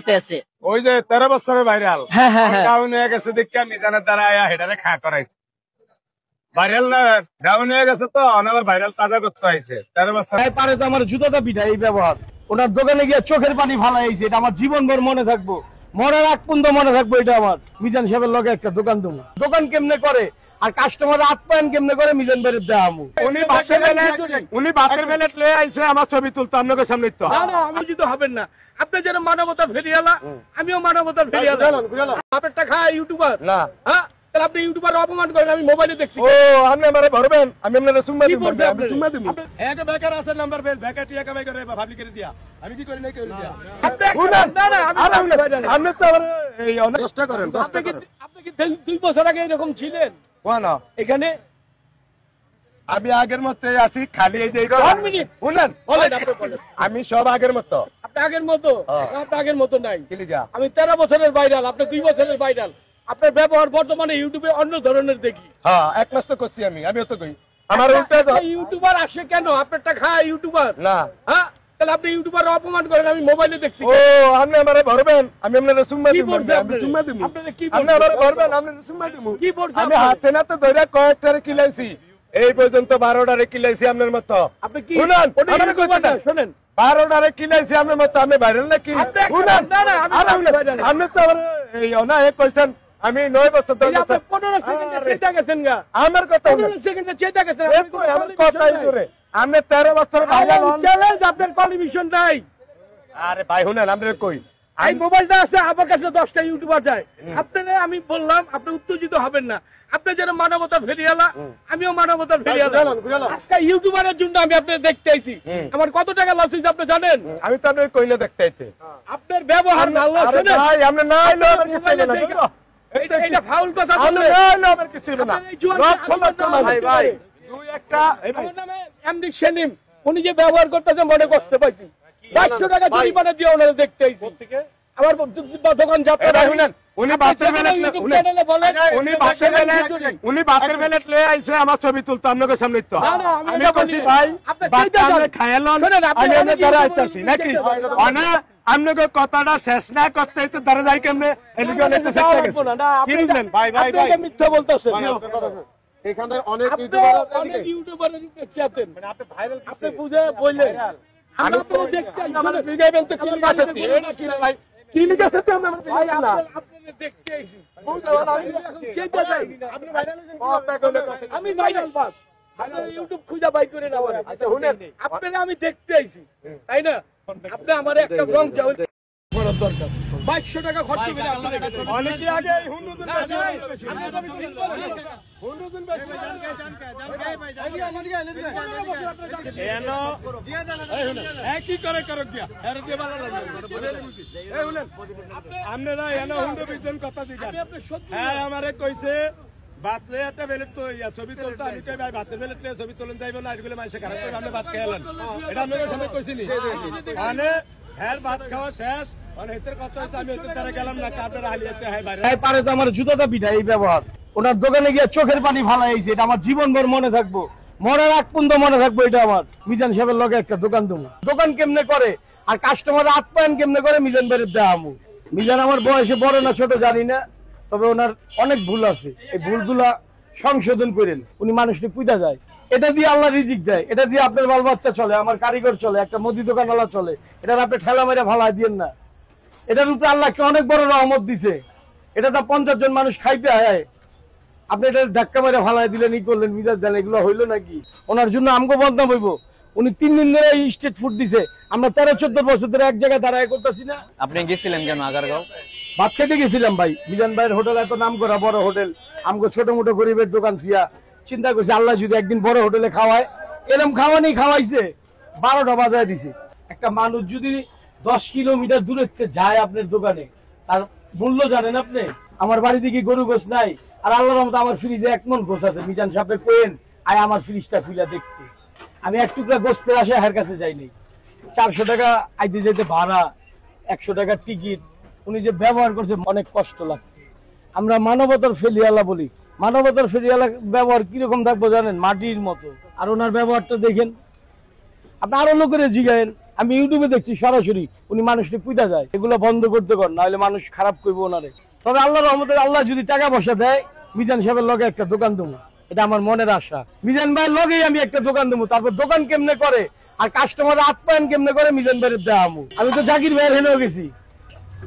ওই যে 13 বছরের ভাইরাল ডাউন হয়ে গেছে দেখে মিজানের দ্বারা হেডারে খা করাইছে ভাইরাল না ডাউন হয়ে গেছে তো অনাবার ভাইরাল তাজা করতে হয়েছে 13 বছর পারে তো আমার জুতোটা পিঠা এই ব্যবহার ওনার দোকানে গিয়ে চোখের পানি ফালাইছে এটা আমার জীবনভর মনে থাকবো মরার আগ পর্যন্ত মনে থাকবো এটা আমার মিজান সাহেবের লগে একটা দোকান দেবো দোকান কেমনে করে আর কাস্টমার আপ্যায়ন কেমনে করে মিজান ভাইয়ের দেখামু উনি বাপের বেলেট লয়ে আইছে আমার ছবি তুলতো আপনাদের সামনে তো না না আমি যদি হবেন না আপনি যেন মানবতা ফেরিয়ালা আমিও মানবতা ফেরিয়ালা আপনারটা খায় ইউটিউবার না হ্যাঁ তাহলে আপনি ইউটিউবার অপমান করেন আমি মোবাইলে দেখছি ও আপনি আমারে ভরবেন আমি আপনারে সুম্মা দিব আমি সুম্মা দিব একটা বেকার আছে নাম্বার বেল বেকার টিয়া কামাই করে পাবলিক করে দিয়া আমি কি করি নাই করি দিয়া না না আমি তো এই অনেক কষ্ট করেন আপনি কি 2 বছর আগে এরকম ছিলেন কোন এখানে আমি আগের মতো আছি খালি এই যে শুনেন আমি সব আগের মতো আপনি আগের মতো আপনি আগের মতো নাই আমি 13 বছরের ভাইরাল আপনি 2 বছরের ভাইরাল আপনার ব্যবহার বর্তমানে ইউটিউবে অন্য ধরনের দেখি হ্যাঁ এক মাস তো করছি আমিও তো কই আমার উল্টা ইউটিউবার আসে কেন আপনারটা খায় ইউটিউবার না হ্যাঁ তাহলে আপনি ইউটিউবার অপমান করেন আমি মোবাইলে দেখছি ও আপনি আমারে ভরবেন আমি আপনারে সুম্মা দিব আমি সুম্মা দিব আপনি আমারে ভরবেন আমি সুম্মা দিব কি বলছেন আমি হাতে নাতে ধরে কয়েকটারে কিলাইছি এই পর্যন্ত 12টারে কিলাইছি আপনার মতো আপনি কি শুনেন শুনেন 12টারে কিলাইছি আপনার মতো আমি ভাইরাল নাকি শুনেন না না আপনি তো এই না এক কোশ্চেন আমি 9 বছর ধরে 15 সেকেন্ডে চেতা গেছেন গা আমার কথা 15 সেকেন্ডে চেতা গেছেন আমার কথাই ধরে আপনি 13 বছর ভাইরাল চ্যালেঞ্জ আপনার কোয়ালিফিকেশন নাই আরে ভাই শুনেন আমরা কই এই মোবাইলটা আছে আমার কাছে 10টা ইউটিউবার যায় আপনারা আমি বললাম আপনি উত্তেজিত হবেন না আপনি যেন মানবতা ফেরিয়ালা আমিও মানবতা ফেরিয়ালা আজকে ইউটিউবারের জন্য আমি আপনাদের দেখতে আইছি আমার কত টাকা লস হইছে আপনি জানেন আমি তো আপনাদের কইলে দেখতে আইতে আপনার ব্যবহার ভালো শুনেন ভাই আপনি নাই লো আমার কিছু না এটা ফাউল কথা বলেন না আমার কিছু না ভাই ভাই দুই একটা আমার নামে এমডি সেলিম উনি যে ব্যবহার করতেছে মনে কষ্ট পাইছি 500 টাকা জরিমানা দিয়ে ওনারে দেখতে আইছি আমার দোকান যাত্রা শুনেন উনি বাপের বেলেট লয়ে আইছে আমার ছবি তুলতো আপনাদের সামনে তো আমি কইছি ভাই আপনি খায়ালন আমি এনে ধরে আইতাছি নাকি মানে আপনাকে কথাটা শেষ না করতে তো ধরে যাই কেমনে এদিকে অনেক চেষ্টা গেছে কি বুঝলেন ভাই ভাই ভাই মিথ্যা বলতাছেন এখানে অনেক ইউটিউবার দেখতে আছেন মানে আপনি ভাইরাল আপনি বুঝে বললেন আমি আপনাদের দেখতে আমরা লিগাইবেন তো কি আছে এটা কি ভাই কি লিখেছে তো আমরা না আপনাদের দেখতে আইছি আমি চেষ্টা যাই আপনি ভাইরাল হয়েছেন আমি ভাইরাল বাস আপনারা ইউটিউব খুঁজে বাই করে না বলেন আচ্ছা শুনেন আপনারা আমি দেখতে আইছি তাই না আপনি আমারে একটা রং চাও বড় দরকার 2200 টাকা খরচ করে আপনাদের কাছে অনেক আগে হুন্ডুদুন বেশি কি করে করক দিয়া এর দিয়ে ভালো লাগে এই শুনেন আপনারা এনা হুন্ডু বিজন কথা দিগান হ্যাঁ আমারে কইছে বাতলে একটা বেলেট তো ইয়া ছবি তুলতে আমি কই ভাই বাতের বেলেট নিয়ে ছবি তুলেন যাইবো না এগুলো মানুষে খারাপ করে আমরা ভাত খাইলাম এটা আপনাদের সামনে কইছিনি মানে হ্যাঁ ভাত খাওয়া শেষ মানে এর কথা হইছে আমি এত তারা গেলাম না আপনারা হালিয়াতে হয় বাইরে এই পারে তো আমার জুতোটা পিঠা এই ব্যবহার ওনার দোকানে গিয়ে চোখের পানি ফালাইছে এটা আমার জীবনভর মনে থাকবো মরার আগ পর্যন্ত মনে থাকবো এটা আমার মিজান সাহেবের লগে একটা দোকান দেবো দোকান কেমনে করে আর কাস্টমার আপ্যায়ন কেমনে করে মিজান ভাইয়ের দেখামু মিজান আমার বয়সে বড় না ছোট জানি না তবে ওনার অনেক ভুল আছে এই ভুলগুলা সংশোধন করেন উনি মানুষকে পুইতা যায় এটা দিয়ে আল্লাহ রিজিক দেয় এটা দিয়ে আপনার বাল বাচ্চা চলে আমার কারিগর চলে একটা মুদি দোকানওয়ালা চলে এটার আপনি ঠেলা মেরে ফালাই দিয়েন না এটার উপরে আল্লাহ একটা অনেক বড় রহমত দিছে এটা তো 50 জন মানুষ খাইতে হয় আপনি এটা ধাক্কা মেরে ফালাই দিলেন ই করলেন মিজাজ দেন এগুলো হইলো নাকি ওনার জন্য আমগো বদনাম হইব উনি 3 দিন ধরে স্ট্রিট ফুড দিছে আমরা 13-14 বছর ধরে এক জায়গায় দাঁড়ায় করতেছি না আপনি গেছিলেন কেন আগারগাঁও ভাত খেতে গেছিলাম ভাই মিজান ভাইয়ের হোটেল এত নাম করা বড় হোটেল আমগো ছোট মোটো গরিবের দোকান ছিয়া চিন্তা করছি আল্লাহ যদি একদিন বড় হোটেলে খাওয়ায় এরকম খাওয়ানি খাওয়াইছে 12টা বাজায় দিছে একটা মানুষ যদি 10 কিলোমিটার দূরে যায় আপনার দোকানে তার মূল্য জানেন আপনি আমার বাড়িতে কি গরু গোশ নাই আর আল্লাহর রহমতে আমার ফ্রিজে 1 মণ গোশ আছে মিজান সাহেব কইেন আয় আমার ফ্রিজটা খুলে দেখতে আমি এক টুকরা গোশতের আসে হার কাছে যাই নাই 400 টাকা আইতে যেতে ভাড়া 100 টাকার টিকিট উনি যে ব্যবহার করছে অনেক কষ্ট লাগছে আমরা মানবতার ফেরিয়ালা বলি মানবতার ফেরিয়ালা ব্যবহার কিরকম থাকবো জানেন মাটির মতো আর ওনার ব্যবহারটা দেখেন আপনি আরো লোকের জিগায়েন আমি ইউটিউবে দেখছি সরাসরি উনি মানুষকে পুইতা যায়। এগুলো বন্ধ করতে কর, না হলে মানুষ খারাপ করবো ওনারে। তবে আল্লাহর রহমতে আল্লাহ যদি টাকা পয়সা দেয়, মিজান সাহেবের লগে একটা দোকান দেবো, এটা আমার মনের আশা। মিজান ভাইয়ের লগেই আমি একটা দোকান দেবো, তারপর দোকান কেমনে করে আর কাস্টমার আপ্যায়ন কেমনে করে মিজান ভাইয়ের দেওয়া। আমি তো জাকির ভাইয়ের হেনেও গেছি,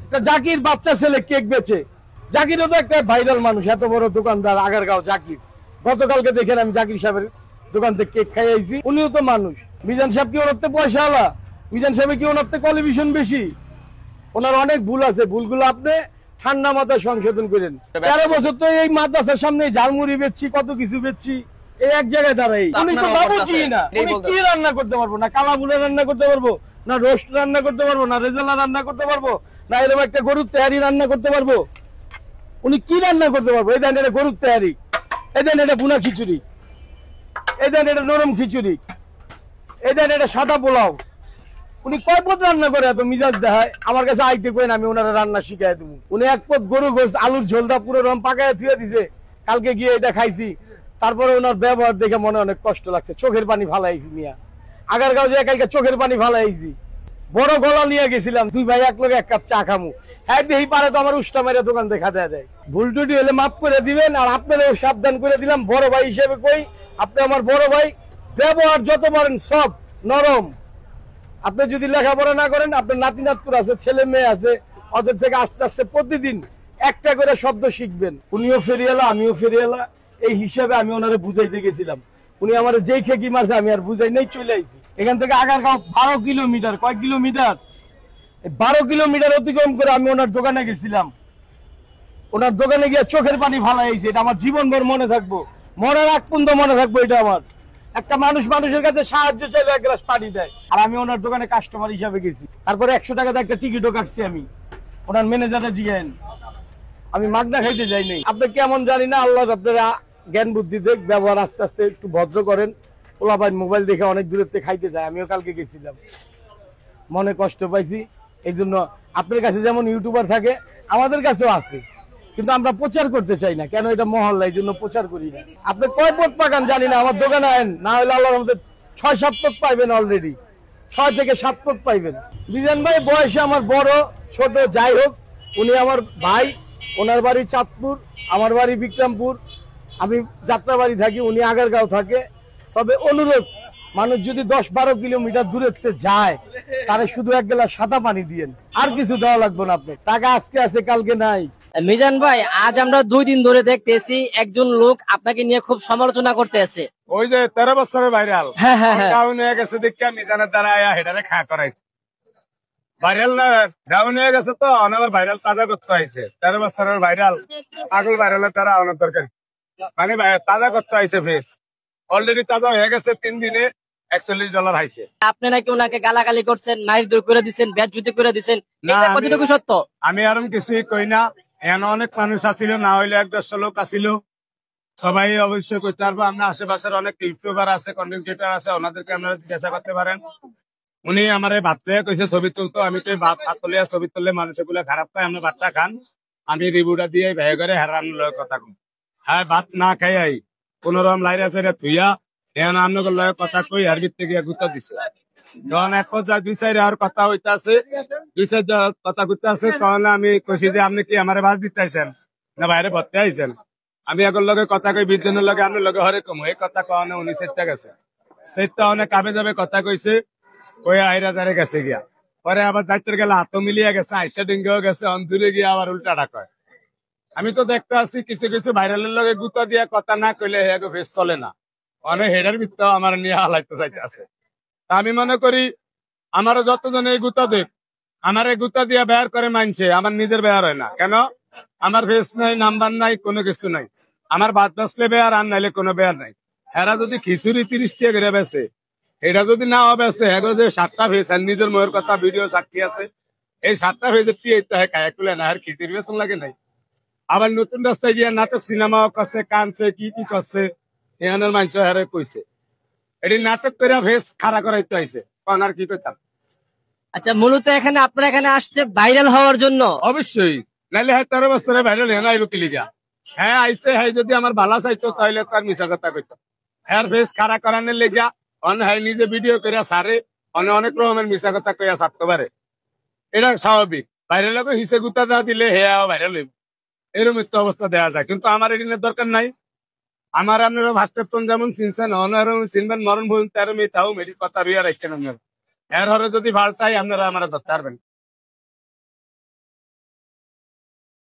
একটা জাকির বাচ্চা ছেলে কেক বেচে, জাকিরও তো একটা ভাইরাল মানুষ, এত বড় দোকানদার আগারগাঁও জাকির। গতকালকে দেখেন আমি জাকির সাহেবের দোকান থেকে কেক খাই আইছি, উনিও তো মানুষ। মিজান সাহেব কি ওনার পয়সা আলা? মিজান সাহেব কি ওনার কোয়ালিফিকেশন বেশি? ওনার অনেক ভুল আছে, ভুলগুলো আপনি ঠান্ডা মাথায় সংশোধন করেন। 13 বছর তো এই মাদ্রাসার সামনে ঝালমুড়ি বেচছি, কত কিছু বেচছি, এই এক জায়গায় দাঁড়াই। উনি তো বাবুজি না, উনি কি রান্না করতে পারবো? না কালা বুলে রান্না করতে পারবো, না রোস্ট রান্না করতে পারবো, না রেজালা রান্না করতে পারবো, না এরকম একটা গরুর তেহারি রান্না করতে পারবো? উনি কি রান্না করতে পারবো? এই দেন এটা গরুর তেহারি, এই দেন এটা বুনা খিচুড়ি, এই দেন এটা নরম খিচুড়ি, এই দেন এটা সাদা পোলাও। উনি কয় পদ রান্না করে এত মিজাজ দেখায়? আমার কাছে আইতে করেন, আমি ওনারা রান্না শিখাই দেবো। উনি এক পদ গরু গোস আলুর ঝোলটা পুরো রম পাকায় ছুঁয়ে দিছে, কালকে গিয়ে এটা খাইছি। তারপরে ওনার ব্যবহার দেখে মনে অনেক কষ্ট লাগছে, চোখের পানি ফালাইছি মিয়া। আগারগাঁও যে কালকে চোখের পানি ফালাইছি। বড় গলা নিয়ে গেছিলাম, দুই ভাই এক লোক এক কাপ চা খামু, হ্যাঁ দেখি পারে তো আমার উষ্টা মেরে দোকান দেখা দেয়। ভুল টুটি হলে মাফ করে দিবেন, আর আপনারাও সাবধান করে দিলাম, বড় ভাই হিসেবে কই, আপনি আমার বড় ভাই। ব্যবহার যত পারেন সফট নরম। আপনি যদি লেখাপড়া না করেন, আপনার নাতি নাতকুর আছে, ছেলে মেয়ে আছে, ওদের থেকে আস্তে আস্তে প্রতিদিন একটা করে শব্দ শিখবেন। উনিও ফেরিয়ালা, আমিও ফেরিয়ালা, এই হিসাবে আমি ওনারে বুঝাইতে গেছিলাম। উনি আমার যেই খেকি মারছে আমি আর বুঝাই নেই, চলে আইছি। এখান থেকে আগারগাঁও 12 কিলোমিটার, কয় কিলোমিটার? 12 কিলোমিটার অতিক্রম করে আমি ওনার দোকানে গেছিলাম। ওনার দোকানে গিয়ে চোখের পানি ফালাইছি, এটা আমার জীবনভর মনে থাকবো, মরার আগ পর্যন্ত মনে থাকবো। এটা আমার একটা মানুষ মানুষের কাছে সাহায্য চাইলে এক গ্লাস পানি দেয়, আর আমি ওনার দোকানে কাস্টমার হিসাবে গেছি। তারপরে 100 টাকাতে একটা টিকিটও কাটছি আমি। ওনার ম্যানেজারে জিজ্ঞেন, আমি মাগনা খাইতে যাই নাই। আপনি কেমন জানি না, আল্লাহ আপনারা জ্ঞান বুদ্ধি দেখ, ব্যবহার আস্তে আস্তে একটু ভদ্র করেন। ওলা ভাই মোবাইল দেখে অনেক দূরের থেকে খাইতে যায়, আমিও কালকে গেছিলাম, মনে কষ্ট পাইছি। এই জন্য আপনার কাছে যেমন ইউটিউবার থাকে, আমাদের কাছেও আছে, কিন্তু আমরা প্রচার করতে চাই না। কেন? এটা মহল্লা, এই জন্য প্রচার করি না। আপনি কয় পথ পাকান জানি না, আমার দোকানে আইন, না হলে আল্লাহর রহমতে 6-7 পথ পাইবেন, অলরেডি 6 থেকে 7 পথ পাইবেন। মিজান ভাই বয়সে আমার বড় ছোট যাই হোক, উনি আমার ভাই। ওনার বাড়ি চাঁদপুর, আমার বাড়ি বিক্রমপুর, আমি যাত্রাবাড়ি থাকি, উনি আগারগাঁও থাকে। তবে অনুরোধ, মানুষ যদি 10-12 কিলোমিটার দূরত্বে যায়, তারে শুধু এক গ্লাস সাদা পানি দিয়েন, আর কিছু দেওয়া লাগবে না। আপনার টাকা আজকে আছে, কালকে নাই। মিজান ভাই, আজ আমরা 2 দিন ধরে দেখতেছি একজন লোক আপনাকে নিয়ে খুব সমালোচনা করতেছে। ওই যে 13 বছরের ভাইরাল, হ্যাঁ হ্যাঁ হ্যাঁ, ডাউন হয়ে গেছে দেখে মিজানের দ্বারা হেটারে খা করাইছে। ভাইরাল না, ডাউন হয়ে গেছে তো অনাবার ভাইরাল তাজা করতে হয়েছে। 13 বছরের ভাইরাল, পাগল ভাইরালের দ্বারা অনেক দরকার, মানে তাজা করতে হয়েছে। ফেস অলরেডি তাজা হয়ে গেছে, 3 দিনে $41 হাইছে। আপনি নাকি ওনাকে গালাগালি করছেন, মারধর করে দিচ্ছেন, বেজ্জতি করে দিচ্ছেন, এটা কতটুকু সত্য? আমি আর কিছুই কই না। এখানে অনেক মানুষ আসিল, না হইলে 1-150 লোক আসিল, সবাই অবশ্যই করতে পারবো। আমরা আশেপাশের অনেক ইউটিউবার আছে, কন্টেন্ট ক্রিয়েটর আছে, ওনাদেরকে আপনারা জিজ্ঞাসা করতে পারেন। উনি আমার ভাত লইয়া কইছে ছবি তুলতো, আমি তো ভাত তুলিয়া ছবি তুললে মানুষগুলো খারাপ পায়, আমরা ভাতটা খান, আমি রিভিউটা দিয়ে ভেয়ে করে হেরান কথা কম। হ্যাঁ, ভাত না খাই আই কোনরকম লাইরা সাইরা থুইয়া এখন আপনাদের লগে কথা কই, আর ভিতরে গিয়া গুতা দিছে। যখন এক পর্যায়ে 2-4 আর কথা হইতাছে, 2-4 কথা করতে আছে, তখন আমি কইছি যে আপনি কি আমার বাস দিতে আইছেন না বাইরে ভর্তি আইছেন? আমি এখন লগে কথা কই, 20 জনের লগে আপনার লগে হরে কম, এই কথা কখনো উনি সেটা গেছে, সেটা অনেক কাবে যাবে কথা কইছে, কই আইরা যারে গেছে গিয়া। পরে আবার যাইতে গেলে হাত মিলিয়ে গেছে, আইসা ডিঙ্গেও গেছে, অন্তরে গিয়া আবার উল্টাটা কয়। আমি তো দেখতে আসছি কিছু কিছু ভাইরালের লগে গুতা দিয়া কথা না কইলে হেগো ফেস চলে না, অনেক হেডার ভিত্ত আমার নিয়ে হালাইতে চাইতে আছে। আমি মনে করি আমারও যতজন এই গুতা দেখ, আমার এই গুতা দিয়া বেয়ার করে মানছে, আমার নিজের বেয়ার হয় না। কেন? আমার ফেস নাই, নাম্বার নাই, কোনো কিছু নাই। আমার ভাত বাসলে বেয়ার, আর নাইলে কোনো বেয়ার নাই। এরা যদি খিচুড়ি 30 টাকা করে বেছে, এটা যদি না হবে হেগো যে 7টা ফেস, আর নিজের ময়ের কথা ভিডিও সাক্ষী আছে, এই 7টা ফেসের কায়া তুলে না, আর খিচুড়ি বেতন লাগে নাই। আবার নতুন রাস্তায় গিয়ে নাটক সিনেমা করছে, কানছে, কি কি করছে, এখানের মানুষ হারে কইছে এটি নাটক করে ভেস খাড়া করাইতে হয়েছে, কারণ আর কি করতাম। আচ্ছা, মূলত এখানে আপনারা এখানে আসছে ভাইরাল হওয়ার জন্য? অবশ্যই, নাইলে হ্যাঁ 13 বছরে ভাইরাল হ্যাঁ আইলো কিলিগা। হ্যাঁ আইসে, হ্যাঁ যদি আমার ভালো চাইতো তাহলে তার মিশা কথা কইতো। হ্যাঁ ফেস খাড়া করানোর লেগা অন হ্যাঁ নিজে ভিডিও করে সারে, অনেক রকমের মিশা কথা কইয়া ছাড়তে পারে, এটা স্বাভাবিক। বাইরের লোক হিসে গুতা যা দিলে হে বাইরে লইব, এরকম একটা অবস্থা দেওয়া যায়। কিন্তু আমার এদিনের দরকার নাই। আমার আপনারা ভাস্কর যেমন চিনছেন চিনবেন, মরণ ভূমি তেরো মেয়ে তাও মেরি কথা রুইয়া রাখছেন আপনারা। এর হরে যদি ভাল চাই আপনারা আমার ধরতে পারবেন।